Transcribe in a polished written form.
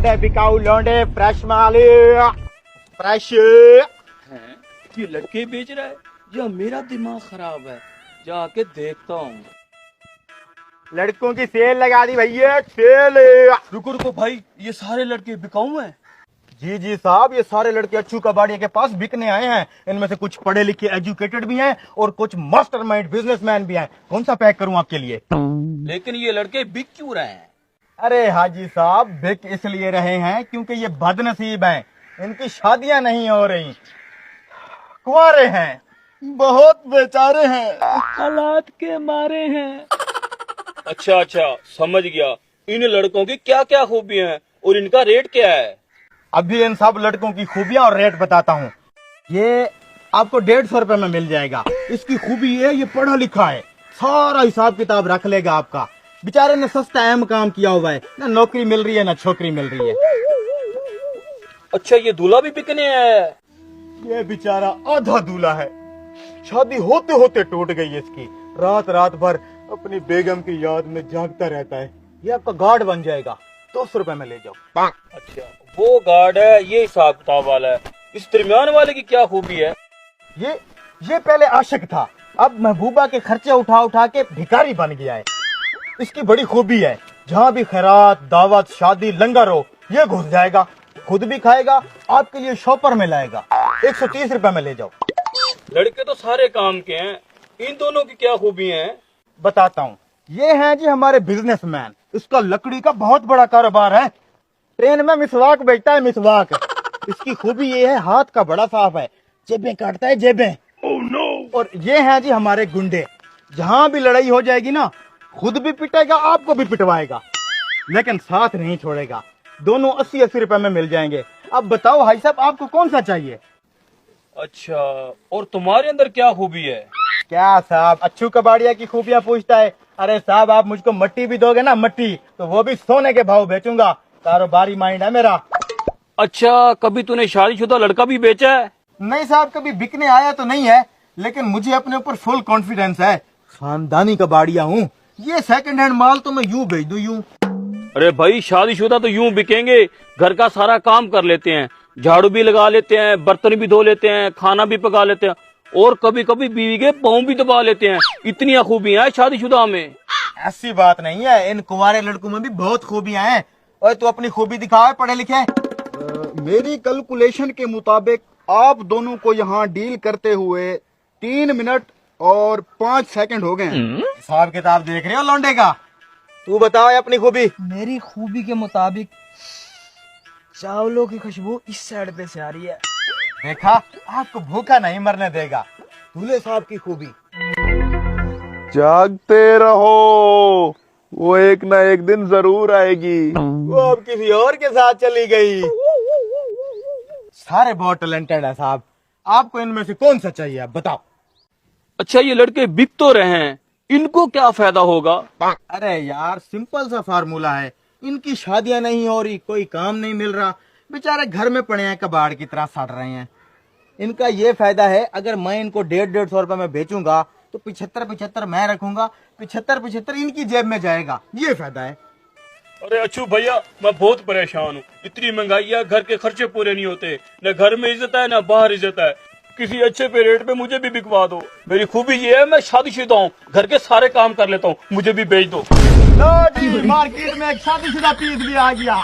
लौंडे बिकाऊ लौंडे फ्रेश माल फ्रेश। हैं? ये लड़के बेच रहा है या मेरा दिमाग खराब है? जाके देखता हूँ। लड़कों की सेल लगा दी भैया, सेल। रुको रुको भाई, ये सारे लड़के बिकाऊ हैं? जी जी साहब, ये सारे लड़के अच्छू कबाड़िया के पास बिकने आए हैं। इनमें से कुछ पढ़े लिखे एजुकेटेड भी हैं और कुछ मास्टरमाइंड बिजनेसमैन भी हैं। कौन सा पैक करूं आपके लिए? लेकिन ये लड़के बिक क्यों रहे हैं? अरे हाजी साहब, बिक इसलिए रहे हैं क्योंकि ये बदनसीब हैं। इनकी शादियां नहीं हो रही, कुंवारे हैं, बहुत बेचारे हैं, हालात के मारे हैं। अच्छा अच्छा, समझ गया। इन लड़कों की क्या क्या खूबियां हैं और इनका रेट क्या है? अभी इन सब लड़कों की खूबियां और रेट बताता हूँ। ये आपको 150 रुपए में मिल जाएगा। इसकी खूबी ये पढ़ा लिखा है, सारा हिसाब किताब रख लेगा आपका। बेचारे ने सस्ता अहम काम किया हुआ है, ना नौकरी मिल रही है ना छोकरी मिल रही है। अच्छा, ये दूल्हा भी बिकने है? ये बेचारा आधा दूल्हा है, शादी होते होते टूट गई इसकी। रात रात भर अपनी बेगम की याद में जागता रहता है। ये आपका गार्ड बन जाएगा, 200 रुपए में ले जाओ। अच्छा, वो गार्ड है, ये हिसाब किताब वाला है। इस दरमियान वाले की क्या खूबी है? ये पहले आशिक था, अब महबूबा के खर्चे उठा उठा के भिखारी बन गया है। इसकी बड़ी खूबी है, जहाँ भी खैरात दावत शादी लंगर हो ये घुस जाएगा, खुद भी खाएगा, आपके लिए शॉपर में लाएगा। 130 रुपए में ले जाओ। लड़के तो सारे काम के हैं, इन दोनों की क्या खूबी है? बताता हूँ। ये हैं जी हमारे बिजनेसमैन। इसका लकड़ी का बहुत बड़ा कारोबार है, ट्रेन में मिसवाक बेचता है, मिसवाक। इसकी खूबी ये है, हाथ का बड़ा साफ है, जेबें काटता है, जेबें। Oh, no! और ये हैं जी हमारे गुंडे, जहाँ भी लड़ाई हो जाएगी ना, खुद भी पिटेगा, आपको भी पिटवाएगा, लेकिन साथ नहीं छोड़ेगा। दोनों 80-80 रुपए में मिल जाएंगे। अब बताओ भाई साहब, आपको कौन सा चाहिए? अच्छा, और तुम्हारे अंदर क्या खूबी है? क्या साहब, अच्छू कबाड़िया की खूबियां पूछता है? अरे साहब, आप मुझको मट्टी भी दोगे ना, मट्टी, तो वो भी सोने के भाव बेचूंगा। कारोबारी माइंड है मेरा। अच्छा, कभी तूने शादीशुदा लड़का भी बेचा है? नहीं साहब, कभी बिकने आया तो नहीं है, लेकिन मुझे अपने ऊपर फुल कॉन्फिडेंस है। खानदानी कबाड़िया हूँ। ये सेकंड हैंड माल तो मैं यूं बेच दूं, यूं। अरे भाई, शादीशुदा तो यूं बिकेंगे, घर का सारा काम कर लेते हैं, झाड़ू भी लगा लेते हैं, बर्तन भी धो लेते हैं, खाना भी पका लेते हैं, और कभी कभी बीवी के पाँव भी दबा लेते हैं। इतनी खूबियां हैं शादीशुदा में। ऐसी बात नहीं है, इन कुंवारे लड़कों में भी बहुत खूबियां हैं। और तू अपनी खूबी दिखा, पढ़े लिखे। मेरी कैलकुलेशन के मुताबिक आप दोनों को यहाँ डील करते हुए 3 मिनट और 5 सेकंड हो गए हैं। हिसाब किताब देख रहे हो लौंडे का? तू बताओ अपनी खूबी। मेरी खूबी के मुताबिक चावलों की खुशबू इस साइड पे से आ रही है। देखा, आपको भूखा नहीं मरने देगा। दूल्हे साहब की खूबी। जागते रहो, वो एक ना एक दिन जरूर आएगी। वो अब किसी और के साथ चली गई। सारे बहुत टैलेंटेड है साहब, आपको इनमें से कौन सा चाहिए, आप बताओ। अच्छा, ये लड़के बिक तो रहे हैं, इनको क्या फायदा होगा? अरे यार, सिंपल सा फार्मूला है। इनकी शादियां नहीं हो रही, कोई काम नहीं मिल रहा, बेचारे घर में पड़े हैं, कबाड़ की तरह सड़ रहे हैं। इनका ये फायदा है, अगर मैं इनको 150-150 रुपए में बेचूंगा तो 75-75 मैं रखूंगा, 75-75 इनकी जेब में जाएगा। ये फायदा है। अरे अच्छू भैया, मैं बहुत परेशान हूँ। इतनी महंगाई है, घर के खर्चे पूरे नहीं होते, न घर में इज्जत है न बाहर इज्जत है। किसी अच्छे पे रेट पे मुझे भी बिकवा दो। मेरी खूबी ये है, मैं शादीशुदा हूँ, घर के सारे काम कर लेता हूँ, मुझे भी बेच दो। लो जी, मार्केट में एक शादीशुदा पीस भी आ गया।